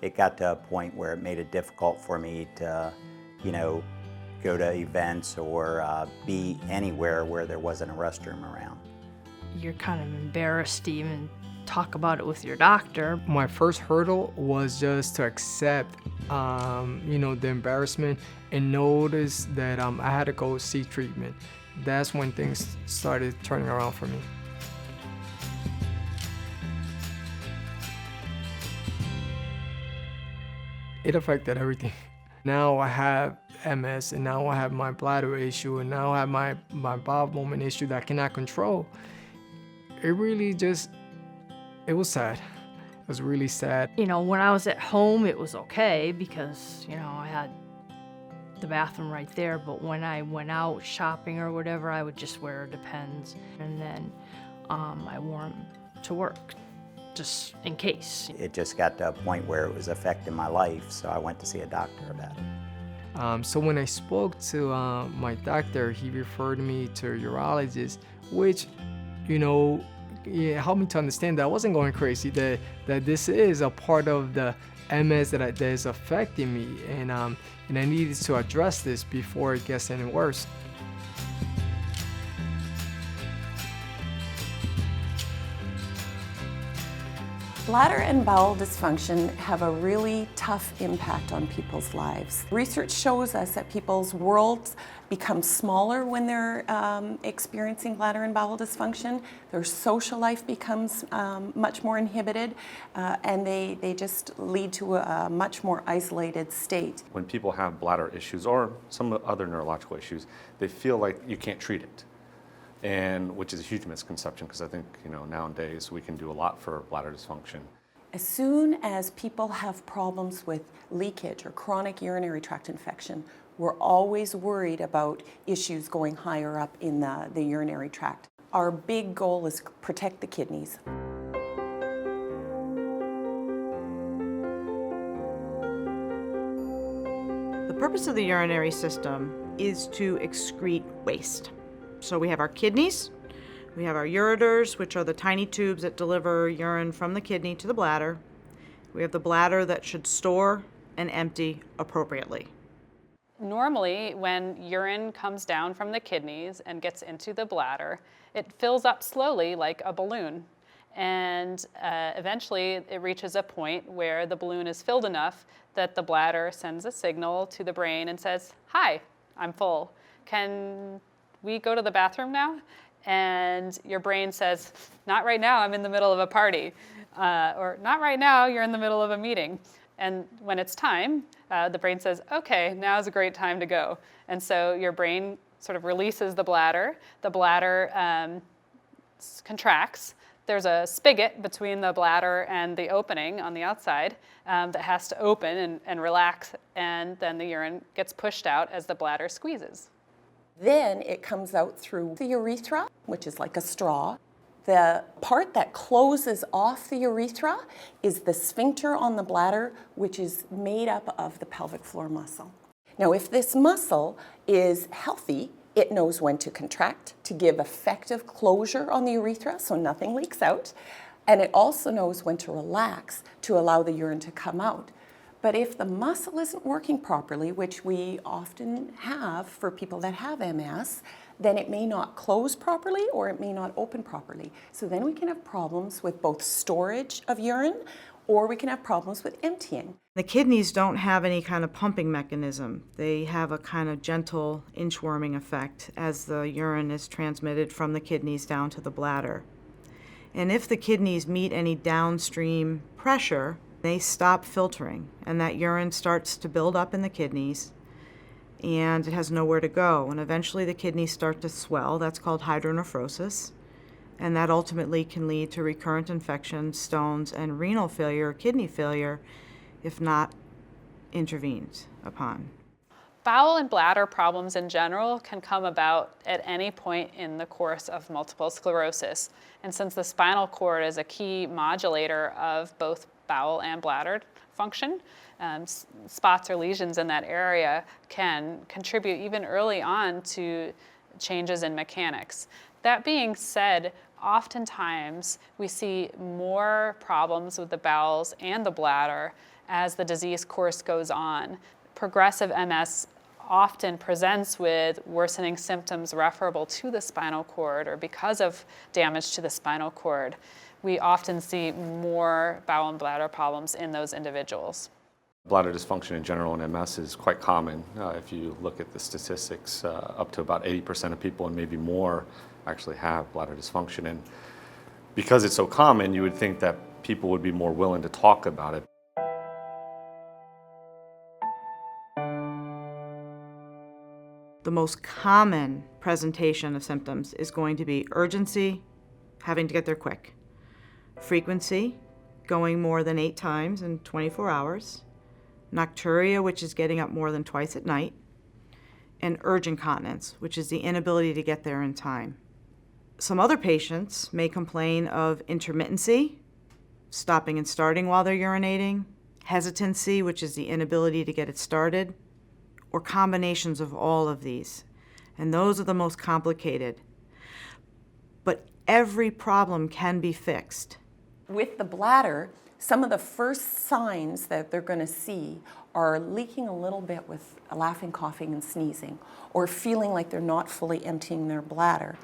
It got to a point where it made it difficult for me to, go to events or be anywhere where there wasn't a restroom around. You're kind of embarrassed to even talk about it with your doctor. My first hurdle was just to accept, the embarrassment and notice that I had to go seek treatment. That's when things started turning around for me. It affected everything. Now I have MS, and now I have my bladder issue, and now I have my bowel movement issue that I cannot control. It really it was sad. It was really sad. When I was at home, it was okay because, I had the bathroom right there, but when I went out shopping or whatever, I would just wear Depends, and then I wore them to work, just in case. It just got to a point where it was affecting my life, so I went to see a doctor about it. So when I spoke to my doctor, he referred me to a urologist, which, helped me to understand that I wasn't going crazy, that this is a part of the MS that is affecting me, and I needed to address this before it gets any worse. Bladder and bowel dysfunction have a really tough impact on people's lives. Research shows us that people's worlds become smaller when they're experiencing bladder and bowel dysfunction. Their social life becomes much more inhibited, and they just lead to a much more isolated state. When people have bladder issues or some other neurological issues, they feel like you can't treat it. And which is a huge misconception, because I think nowadays we can do a lot for bladder dysfunction. As soon as people have problems with leakage or chronic urinary tract infection, we're always worried about issues going higher up in the urinary tract. Our big goal is to protect the kidneys. The purpose of the urinary system is to excrete waste. So we have our kidneys, we have our ureters, which are the tiny tubes that deliver urine from the kidney to the bladder. We have the bladder that should store and empty appropriately. Normally, when urine comes down from the kidneys and gets into the bladder, it fills up slowly like a balloon. And eventually it reaches a point where the balloon is filled enough that the bladder sends a signal to the brain and says, "Hi, I'm full. Can we go to the bathroom now?" And your brain says, "Not right now, I'm in the middle of a party." Or "Not right now, you're in the middle of a meeting." And when it's time, the brain says, "Okay, now's a great time to go." And so your brain sort of releases the bladder. The bladder contracts. There's a spigot between the bladder and the opening on the outside that has to open and relax, and then the urine gets pushed out as the bladder squeezes. Then it comes out through the urethra, which is like a straw. The part that closes off the urethra is the sphincter on the bladder, which is made up of the pelvic floor muscle. Now, if this muscle is healthy, it knows when to contract to give effective closure on the urethra so nothing leaks out, and it also knows when to relax to allow the urine to come out. But if the muscle isn't working properly, which we often have for people that have MS, then it may not close properly or it may not open properly. So then we can have problems with both storage of urine, or we can have problems with emptying. The kidneys don't have any kind of pumping mechanism. They have a kind of gentle inchworming effect as the urine is transmitted from the kidneys down to the bladder. And if the kidneys meet any downstream pressure, they stop filtering, and that urine starts to build up in the kidneys, and it has nowhere to go. And eventually the kidneys start to swell. That's called hydronephrosis. And that ultimately can lead to recurrent infections, stones, and renal failure or kidney failure if not intervened upon. Bowel and bladder problems in general can come about at any point in the course of multiple sclerosis. And since the spinal cord is a key modulator of both bowel and bladder function, spots or lesions in that area can contribute even early on to changes in mechanics. That being said, Oftentimes, we see more problems with the bowels and the bladder as the disease course goes on. Progressive MS often presents with worsening symptoms referable to the spinal cord or because of damage to the spinal cord. We often see more bowel and bladder problems in those individuals. Bladder dysfunction in general in MS is quite common. If you look at the statistics, up to about 80% of people and maybe more actually have bladder dysfunction. And because it's so common, you would think that people would be more willing to talk about it. The most common presentation of symptoms is going to be urgency, having to get there quick, frequency, going more than 8 times in 24 hours, nocturia, which is getting up more than twice at night, and urge incontinence, which is the inability to get there in time. Some other patients may complain of intermittency, stopping and starting while they're urinating, hesitancy, which is the inability to get it started, or combinations of all of these. And those are the most complicated. But every problem can be fixed. With the bladder, some of the first signs that they're going to see are leaking a little bit with laughing, coughing, and sneezing, or feeling like they're not fully emptying their bladder.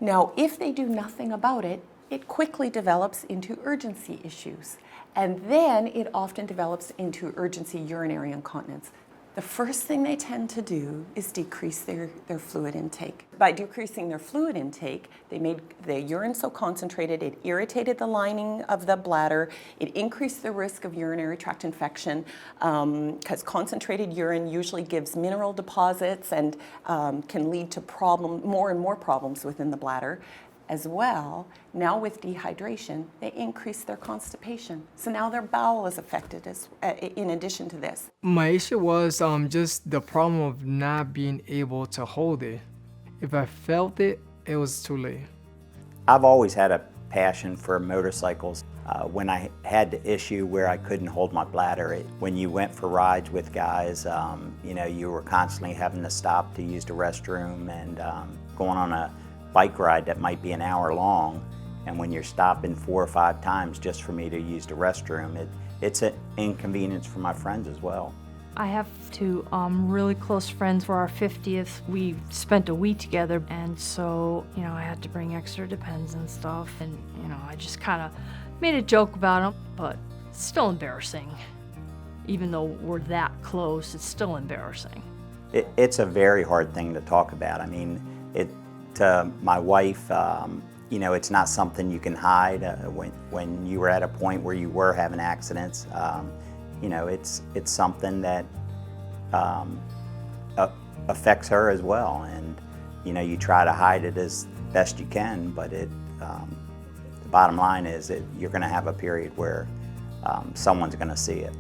Now, if they do nothing about it, it quickly develops into urgency issues, and then it often develops into urgency urinary incontinence. The first thing they tend to do is decrease their fluid intake. By decreasing their fluid intake, they made the urine so concentrated, it irritated the lining of the bladder, it increased the risk of urinary tract infection, because concentrated urine usually gives mineral deposits and can lead to more and more problems within the bladder. As well, now with dehydration, they increase their constipation. So now their bowel is affected in addition to this. My issue was just the problem of not being able to hold it. If I felt it, it was too late. I've always had a passion for motorcycles. When I had the issue where I couldn't hold my bladder, when you went for rides with guys, you were constantly having to stop to use the restroom and going on a bike ride that might be an hour long, and when you're stopping 4 or 5 times just for me to use the restroom, it's an inconvenience for my friends as well. I have 2 really close friends. For our 50th, we spent a week together, and so, I had to bring extra Depends and stuff, and, I just kind of made a joke about them, but it's still embarrassing. Even though we're that close, it's still embarrassing. It's a very hard thing to talk about. I mean, to my wife, it's not something you can hide. When you were at a point where you were having accidents, it's something that affects her as well. And you try to hide it as best you can, but the bottom line is that you're going to have a period where someone's going to see it.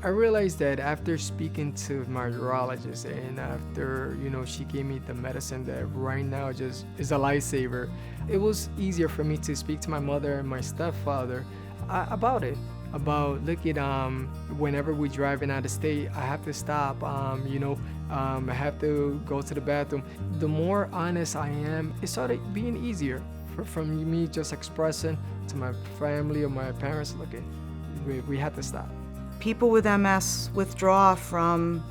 I realized that after speaking to my urologist and after, she gave me the medicine that right now just is a lifesaver, it was easier for me to speak to my mother and my stepfather about it. About, look at, whenever we're driving out of state, I have to stop, I have to go to the bathroom. The more honest I am, it started being easier from me just expressing to my family or my parents, look, we had to stop. People with MS withdraw from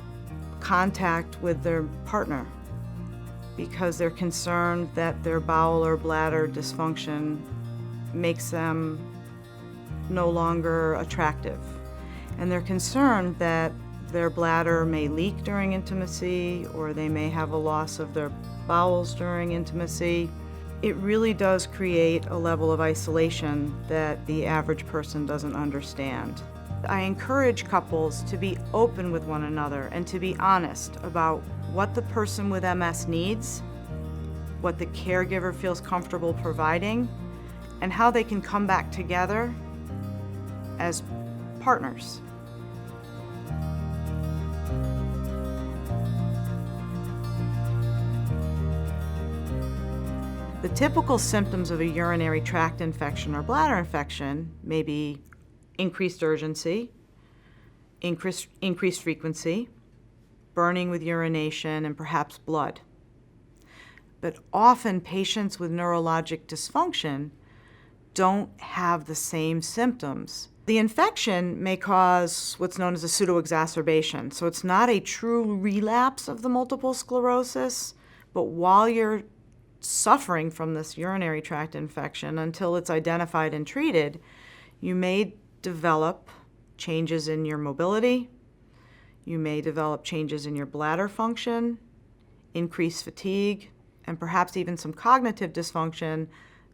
contact with their partner because they're concerned that their bowel or bladder dysfunction makes them no longer attractive. And they're concerned that their bladder may leak during intimacy, or they may have a loss of their bowels during intimacy. It really does create a level of isolation that the average person doesn't understand. I encourage couples to be open with one another and to be honest about what the person with MS needs, what the caregiver feels comfortable providing, and how they can come back together as partners. The typical symptoms of a urinary tract infection or bladder infection may be increased urgency, increased frequency, burning with urination, and perhaps blood. But often patients with neurologic dysfunction don't have the same symptoms. The infection may cause what's known as a pseudoexacerbation. So it's not a true relapse of the multiple sclerosis, but while you're suffering from this urinary tract infection until it's identified and treated, you may develop changes in your mobility, you may develop changes in your bladder function, increased fatigue, and perhaps even some cognitive dysfunction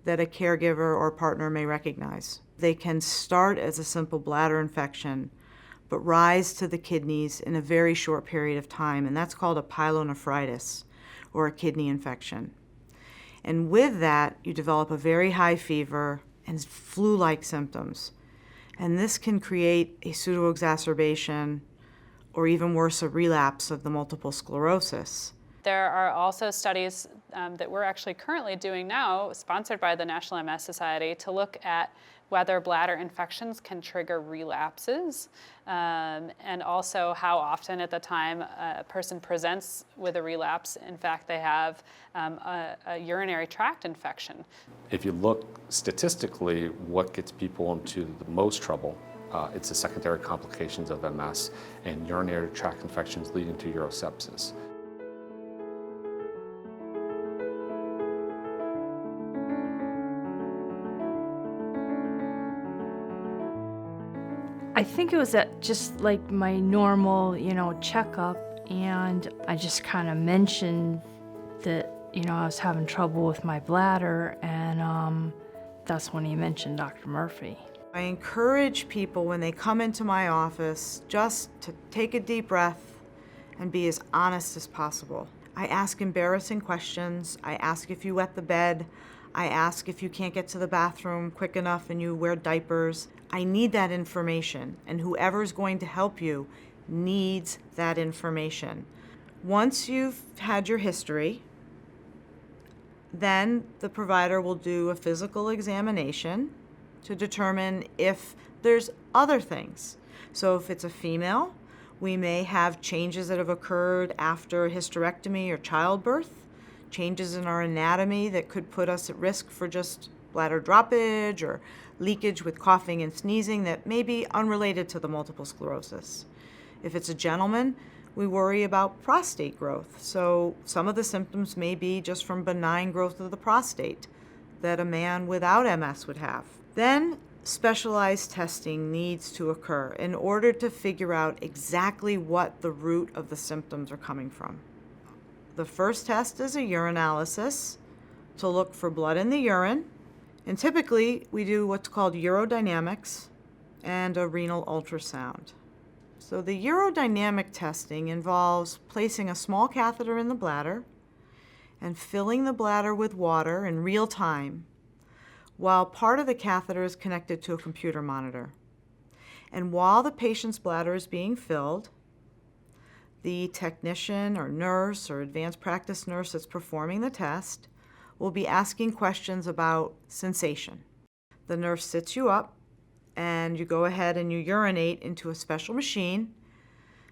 that a caregiver or partner may recognize. They can start as a simple bladder infection, but rise to the kidneys in a very short period of time, and that's called a pyelonephritis, or a kidney infection. And with that, you develop a very high fever and flu-like symptoms. And this can create a pseudoexacerbation, or even worse, a relapse of the multiple sclerosis. There are also studies that we're actually currently doing now, sponsored by the National MS Society, to look at whether bladder infections can trigger relapses, and also how often at the time a person presents with a relapse, in fact, they have a urinary tract infection. If you look statistically, what gets people into the most trouble, it's the secondary complications of MS and urinary tract infections leading to urosepsis. I think it was at just like my normal, checkup, and I just kind of mentioned that, I was having trouble with my bladder, and that's when he mentioned Dr. Murphy. I encourage people when they come into my office just to take a deep breath and be as honest as possible. I ask embarrassing questions. I ask if you wet the bed. I ask if you can't get to the bathroom quick enough and you wear diapers. I need that information, and whoever's going to help you needs that information. Once you've had your history, then the provider will do a physical examination to determine if there's other things. So if it's a female, we may have changes that have occurred after a hysterectomy or childbirth, changes in our anatomy that could put us at risk for just bladder droppage or leakage with coughing and sneezing that may be unrelated to the multiple sclerosis. If it's a gentleman, we worry about prostate growth. So some of the symptoms may be just from benign growth of the prostate that a man without MS would have. Then specialized testing needs to occur in order to figure out exactly what the root of the symptoms are coming from. The first test is a urinalysis to look for blood in the urine. And typically, we do what's called urodynamics and a renal ultrasound. So the urodynamic testing involves placing a small catheter in the bladder and filling the bladder with water in real time, while part of the catheter is connected to a computer monitor. And while the patient's bladder is being filled, the technician or nurse or advanced practice nurse that's performing the test will be asking questions about sensation. The nurse sits you up and you go ahead and you urinate into a special machine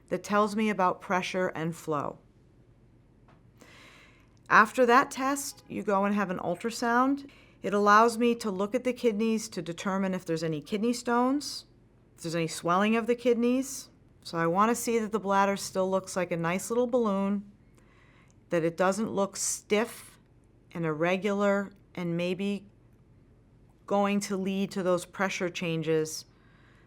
that tells me about pressure and flow. After that test, you go and have an ultrasound. It allows me to look at the kidneys to determine if there's any kidney stones, if there's any swelling of the kidneys. So I want to see that the bladder still looks like a nice little balloon, that it doesn't look stiff and irregular and maybe going to lead to those pressure changes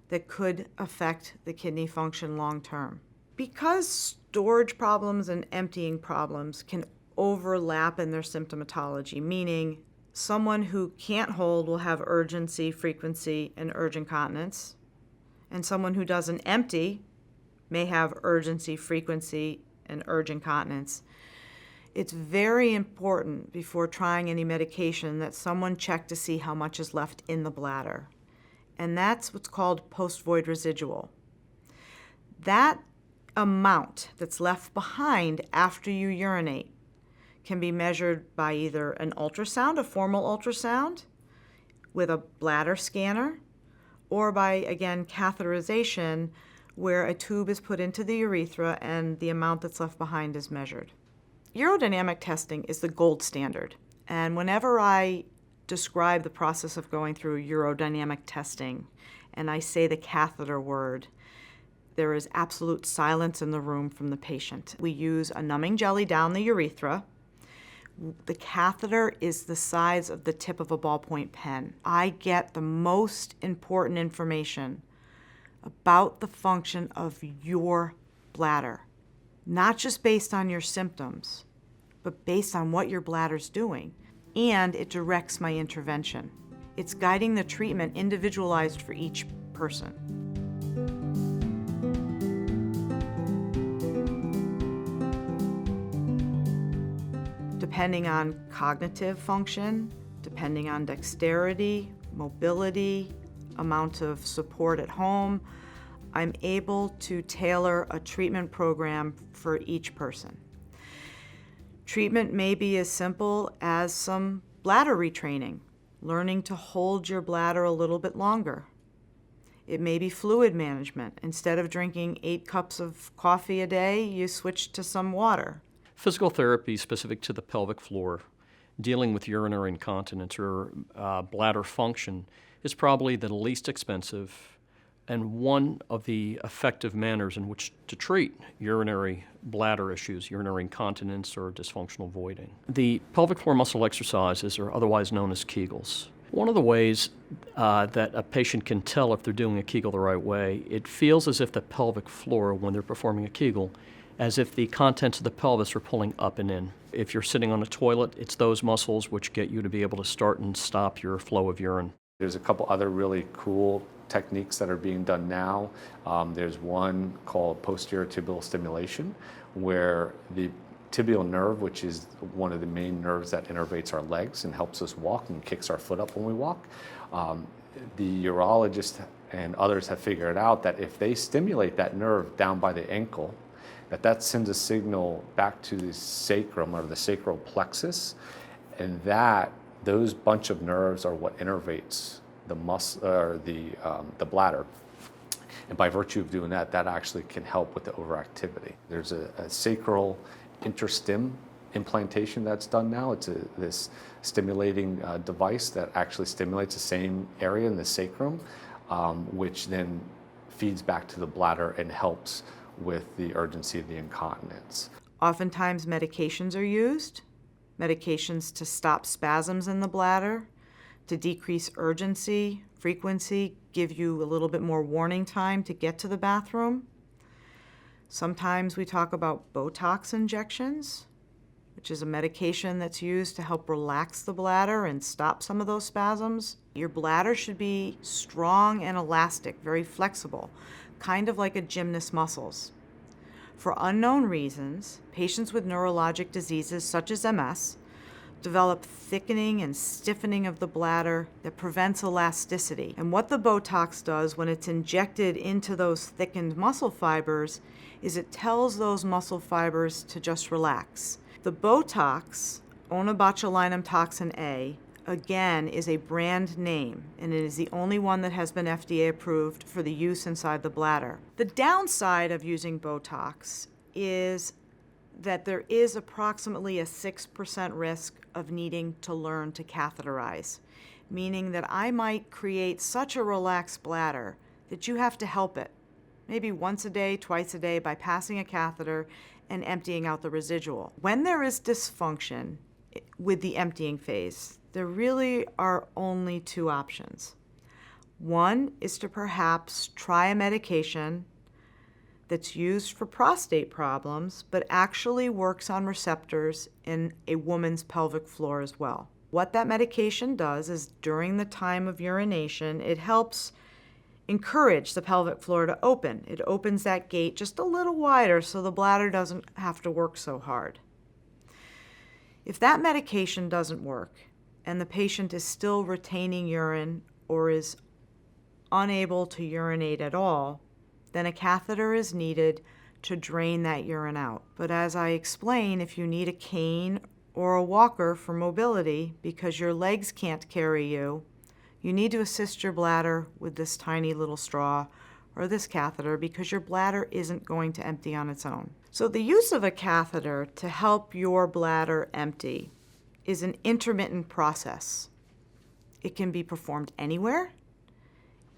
that could affect the kidney function long term. Because storage problems and emptying problems can overlap in their symptomatology, meaning someone who can't hold will have urgency, frequency, and urgent continence, and someone who doesn't empty may have urgency, frequency, and urgent continence. It's very important before trying any medication that someone check to see how much is left in the bladder. And that's what's called post-void residual. That amount that's left behind after you urinate can be measured by either an ultrasound, a formal ultrasound, with a bladder scanner, or by, again, catheterization, where a tube is put into the urethra and the amount that's left behind is measured. Urodynamic testing is the gold standard, and whenever I describe the process of going through urodynamic testing and I say the catheter word, there is absolute silence in the room from the patient. We use a numbing jelly down the urethra. The catheter is the size of the tip of a ballpoint pen. I get the most important information about the function of your bladder, not just based on your symptoms, but based on what your bladder's doing. And it directs my intervention. It's guiding the treatment individualized for each person. Depending on cognitive function, depending on dexterity, mobility, amount of support at home, I'm able to tailor a treatment program for each person. Treatment may be as simple as some bladder retraining, learning to hold your bladder a little bit longer. It may be fluid management. Instead of drinking 8 cups of coffee a day, you switch to some water. Physical therapy specific to the pelvic floor, dealing with urinary incontinence or bladder function, is probably the least expensive and one of the effective manners in which to treat urinary bladder issues, urinary incontinence or dysfunctional voiding. The pelvic floor muscle exercises are otherwise known as Kegels. One of the ways that a patient can tell if they're doing a Kegel the right way, it feels as if the pelvic floor, when they're performing a Kegel, as if the contents of the pelvis are pulling up and in. If you're sitting on a toilet, it's those muscles which get you to be able to start and stop your flow of urine. There's a couple other really cool techniques that are being done now. There's one called posterior tibial stimulation, where the tibial nerve, which is one of the main nerves that innervates our legs and helps us walk and kicks our foot up when we walk. The urologist and others have figured out that if they stimulate that nerve down by the ankle, that sends a signal back to the sacrum or the sacral plexus, and those bunch of nerves are what innervates the the bladder. And by virtue of doing that, that actually can help with the overactivity. There's a sacral interstim implantation that's done now. It's this stimulating device that actually stimulates the same area in the sacrum, which then feeds back to the bladder and helps with the urgency of the incontinence. Oftentimes medications are used, medications to stop spasms in the bladder, to decrease urgency, frequency, give you a little bit more warning time to get to the bathroom. Sometimes we talk about Botox injections, which is a medication that's used to help relax the bladder and stop some of those spasms. Your bladder should be strong and elastic, very flexible, kind of like a gymnast's muscles. For unknown reasons, patients with neurologic diseases such as MS develop thickening and stiffening of the bladder that prevents elasticity. And what the Botox does when it's injected into those thickened muscle fibers is it tells those muscle fibers to just relax. The Botox, ONABOTULINUM TOXINA A, again, is a brand name, and it is the only one that has been FDA approved for the use inside the bladder. The downside of using Botox is that there is approximately a 6% risk of needing to learn to catheterize, meaning that I might create such a relaxed bladder that you have to help it, maybe once a day, twice a day, by passing a catheter and emptying out the residual. When there is dysfunction with the emptying phase, there really are only 2 options. One is to perhaps try a medication that's used for prostate problems, but actually works on receptors in a woman's pelvic floor as well. What that medication does is during the time of urination, it helps encourage the pelvic floor to open. It opens that gate just a little wider so the bladder doesn't have to work so hard. If that medication doesn't work and the patient is still retaining urine or is unable to urinate at all, then a catheter is needed to drain that urine out. But as I explain, if you need a cane or a walker for mobility because your legs can't carry you, you need to assist your bladder with this tiny little straw or this catheter because your bladder isn't going to empty on its own. So the use of a catheter to help your bladder empty is an intermittent process. It can be performed anywhere.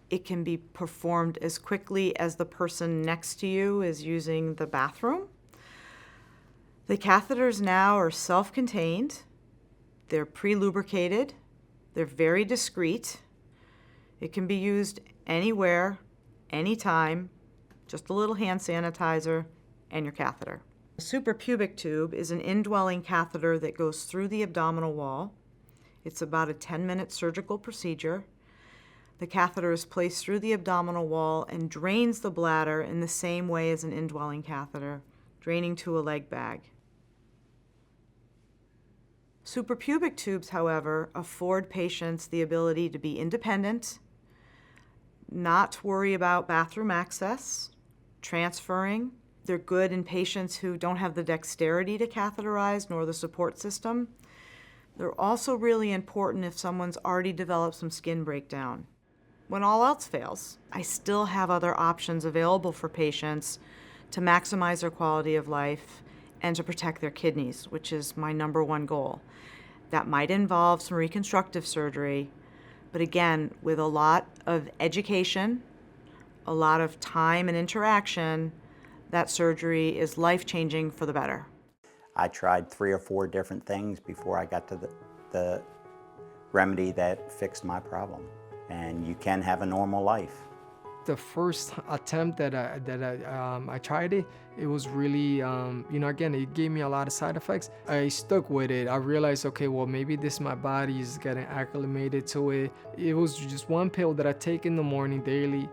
It can be performed as quickly as the person next to you is using the bathroom. The catheters now are self-contained. They're pre-lubricated. They're very discreet. It can be used anywhere, anytime, just a little hand sanitizer and your catheter. A suprapubic tube is an indwelling catheter that goes through the abdominal wall. It's about a 10-minute surgical procedure. The catheter is placed through the abdominal wall and drains the bladder in the same way as an indwelling catheter, draining to a leg bag. Suprapubic tubes, however, afford patients the ability to be independent, not worry about bathroom access, transferring. They're good in patients who don't have the dexterity to catheterize nor the support system. They're also really important if someone's already developed some skin breakdown. When all else fails, I still have other options available for patients to maximize their quality of life and to protect their kidneys, which is my #1 goal. That might involve some reconstructive surgery, but again, with a lot of education, a lot of time and interaction, that surgery is life-changing for the better. I tried 3 or 4 different things before I got to the remedy that fixed my problem. And you can have a normal life. The first attempt that I tried it, it was really, again, it gave me a lot of side effects. I stuck with it. I realized, okay, well, maybe my body is getting acclimated to it. It was just one pill that I take in the morning daily,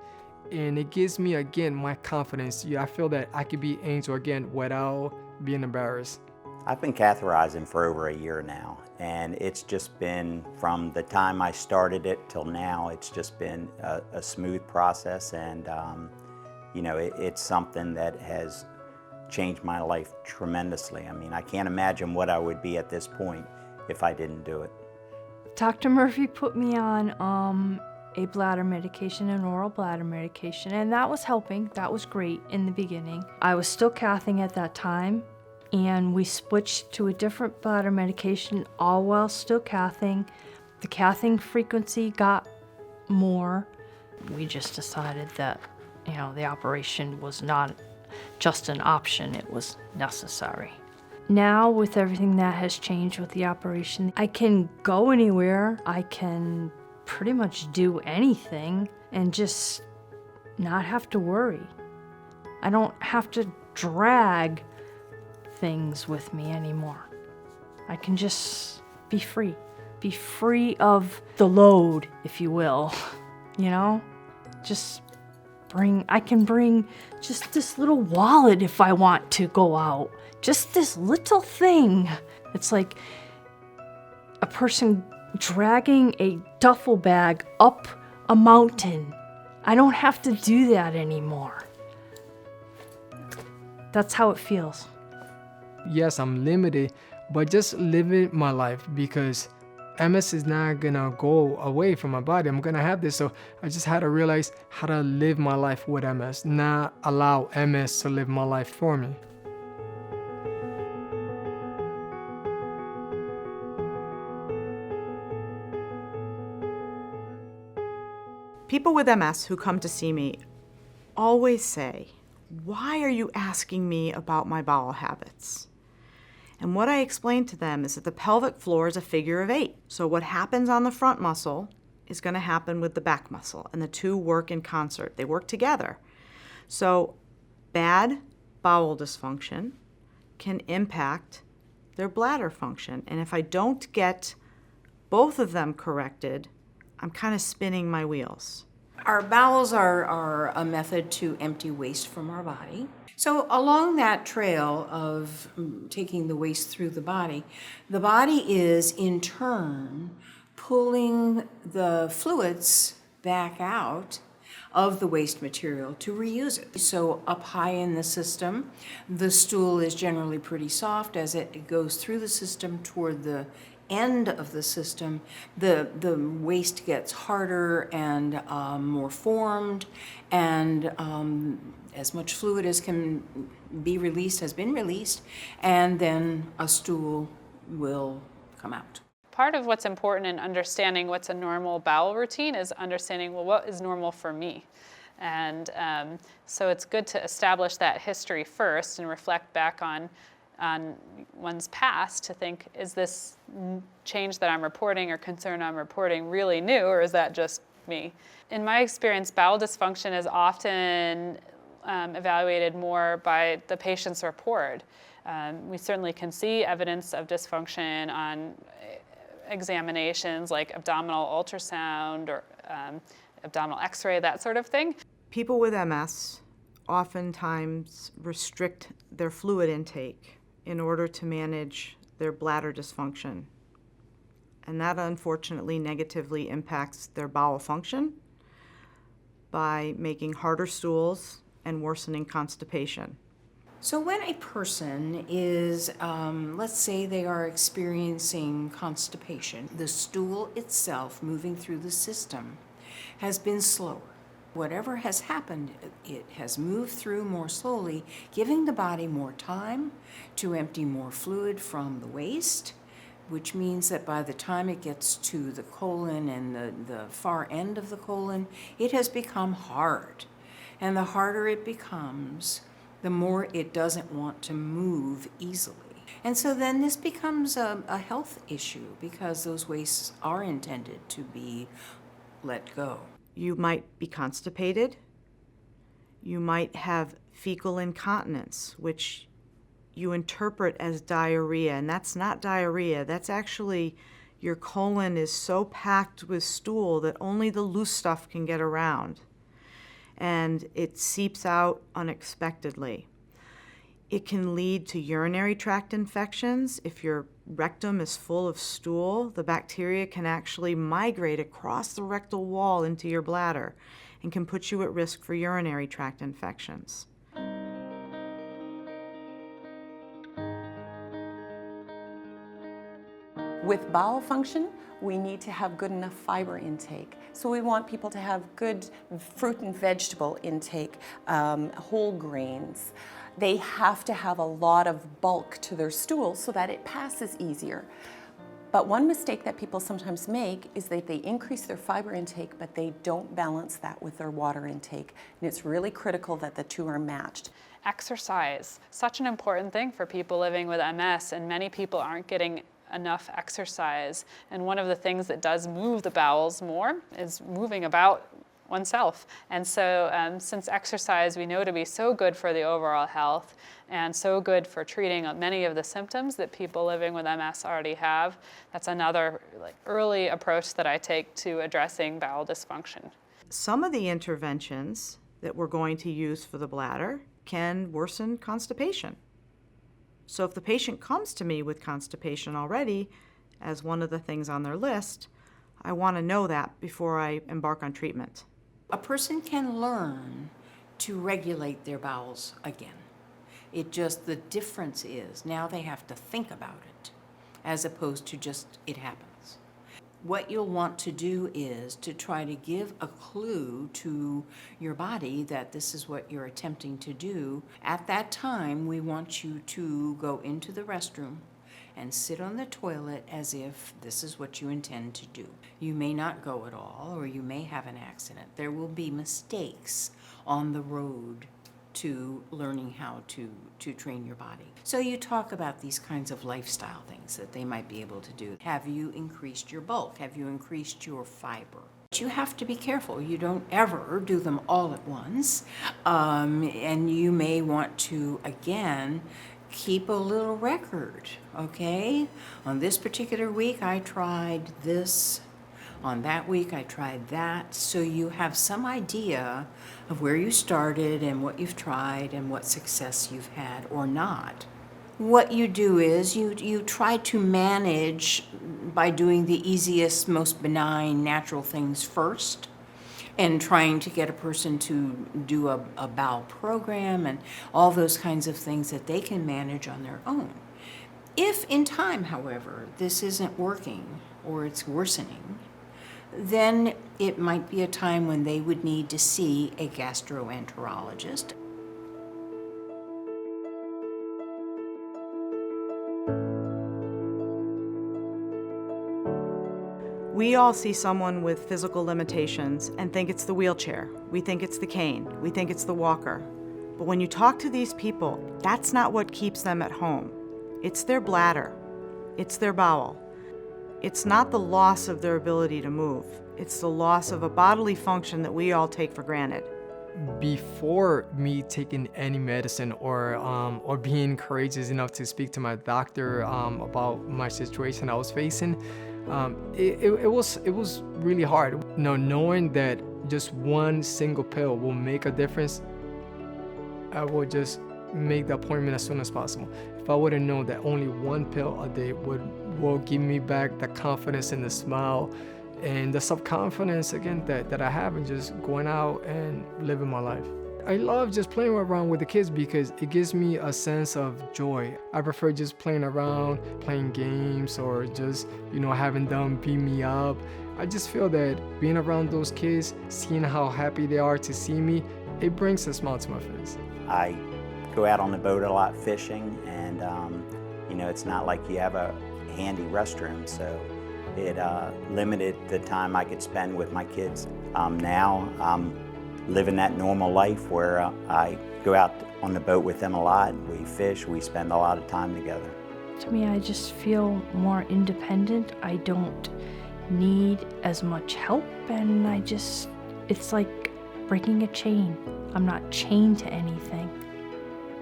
and it gives me, again, my confidence. I feel that I could be Angel again without being embarrassed. I've been catheterizing for over a year now, and it's just been, from the time I started it till now, it's just been a smooth process, and it's something that has changed my life tremendously. I mean, I can't imagine what I would be at this point if I didn't do it. Dr. Murphy put me on a bladder medication, an oral bladder medication, and that was helping. That was great in the beginning. I was still cathing at that time, and we switched to a different bladder medication, all while still cathing. The cathing frequency got more. We just decided that, the operation was not just an option, it was necessary. Now, with everything that has changed with the operation, I can go anywhere. I can pretty much do anything and just not have to worry. I don't have to drag things with me anymore. I can just be free of the load, if you will, I can bring just this little wallet if I want to go out, just this little thing. It's like a person dragging a duffel bag up a mountain. I don't have to do that anymore. That's how it feels. Yes, I'm limited, but just living my life, because MS is not gonna go away from my body. I'm gonna have this, so I just had to realize how to live my life with MS, not allow MS to live my life for me. People with MS who come to see me always say, "Why are you asking me about my bowel habits?" And what I explain to them is that the pelvic floor is a figure of 8. So what happens on the front muscle is going to happen with the back muscle, and the two work in concert. They work together. So bad bowel dysfunction can impact their bladder function. And if I don't get both of them corrected, I'm kind of spinning my wheels. Our bowels are a method to empty waste from our body. So along that trail of taking the waste through the body is in turn pulling the fluids back out of the waste material to reuse it. So up high in the system, the stool is generally pretty soft as it goes through the system toward the end of the system, the waste gets harder and more formed, and as much fluid as can be released has been released, and then a stool will come out. Part of what's important in understanding what's a normal bowel routine is understanding, well, what is normal for me? And so it's good to establish that history first and reflect back on one's past to think, is this change that I'm reporting or concern I'm reporting really new, or is that just me? In my experience, bowel dysfunction is often evaluated more by the patient's report. We certainly can see evidence of dysfunction on examinations like abdominal ultrasound or abdominal x-ray, that sort of thing. People with MS oftentimes restrict their fluid intake in order to manage their bladder dysfunction. And that unfortunately negatively impacts their bowel function by making harder stools and worsening constipation. So when a person is, let's say they are experiencing constipation, the stool itself moving through the system has been slower. Whatever has happened, it has moved through more slowly, giving the body more time to empty more fluid from the waste, which means that by the time it gets to the colon and the far end of the colon, it has become hard. And the harder it becomes, the more it doesn't want to move easily. And so then this becomes a health issue because those wastes are intended to be let go. You might be constipated. You might have fecal incontinence, which you interpret as diarrhea, and that's not diarrhea. That's actually your colon is so packed with stool that only the loose stuff can get around, and it seeps out unexpectedly. It can lead to urinary tract infections. If your rectum is full of stool, the bacteria can actually migrate across the rectal wall into your bladder and can put you at risk for urinary tract infections. With bowel function, we need to have good enough fiber intake. So we want people to have good fruit and vegetable intake, whole grains. They have to have a lot of bulk to their stool so that it passes easier. But one mistake that people sometimes make is that they increase their fiber intake, but they don't balance that with their water intake. And it's really critical that the two are matched. Exercise, such an important thing for people living with MS, and many people aren't getting enough exercise. And one of the things that does move the bowels more is moving about oneself. And so since exercise we know to be so good for the overall health and so good for treating many of the symptoms that people living with MS already have, that's another early approach that I take to addressing bowel dysfunction. Some of the interventions that we're going to use for the bladder can worsen constipation. So if the patient comes to me with constipation already as one of the things on their list, I want to know that before I embark on treatment. A person can learn to regulate their bowels again. The difference is now they have to think about it as opposed to just it happens. What you'll want to do is to try to give a clue to your body that this is what you're attempting to do. At that time, we want you to go into the restroom and sit on the toilet as if this is what you intend to do. You may not go at all, or you may have an accident. There will be mistakes on the road to learning how to train your body. So you talk about these kinds of lifestyle things that they might be able to do. Have you increased your bulk? Have you increased your fiber? But you have to be careful. You don't ever do them all at once. And you may want to, again, keep a little record, okay? On this particular week, I tried this. On that week, I tried that. So you have some idea of where you started and what you've tried and what success you've had or not. What you do is you try to manage by doing the easiest, most benign, natural things first, and trying to get a person to do a bowel program and all those kinds of things that they can manage on their own. If in time, however, this isn't working or it's worsening, then it might be a time when they would need to see a gastroenterologist. We all see someone with physical limitations and think it's the wheelchair. We think it's the cane. We think it's the walker. But when you talk to these people, that's not what keeps them at home. It's their bladder. It's their bowel. It's not the loss of their ability to move. It's the loss of a bodily function that we all take for granted. Before me taking any medicine or being courageous enough to speak to my doctor about my situation I was facing, it was really hard. You know, knowing that just one single pill will make a difference, I would just make the appointment as soon as possible. If I would have known that only one pill a day will give me back the confidence and the smile and the self-confidence again that I have in just going out and living my life. I love just playing around with the kids because it gives me a sense of joy. I prefer just playing around, playing games, or just, you know, having them beat me up. I just feel that being around those kids, seeing how happy they are to see me, it brings a smile to my face. I go out on the boat a lot fishing, and you know, it's not like you have a handy restroom, so it limited the time I could spend with my kids. Now I'm living that normal life where I go out on the boat with them a lot. We fish, we spend a lot of time together. To me, I just feel more independent. I don't need as much help, and it's like breaking a chain. I'm not chained to anything.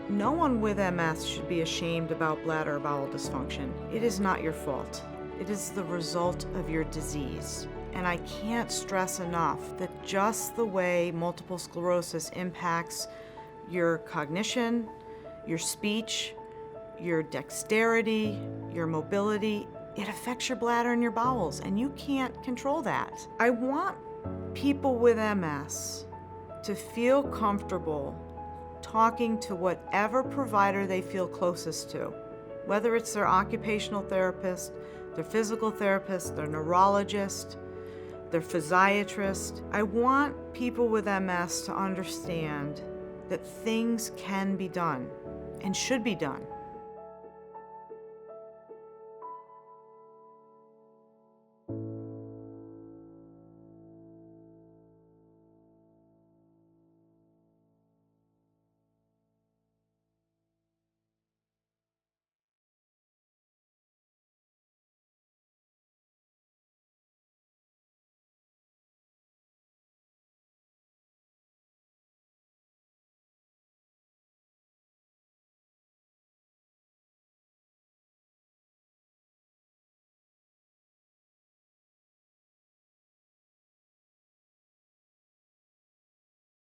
No one with MS should be ashamed about bladder or bowel dysfunction. It is not your fault. It is the result of your disease. And I can't stress enough that just the way multiple sclerosis impacts your cognition, your speech, your dexterity, your mobility, it affects your bladder and your bowels, and you can't control that. I want people with MS to feel comfortable talking to whatever provider they feel closest to, whether it's their occupational therapist, their physical therapist, their neurologist, their physiatrist. I want people with MS to understand that things can be done and should be done.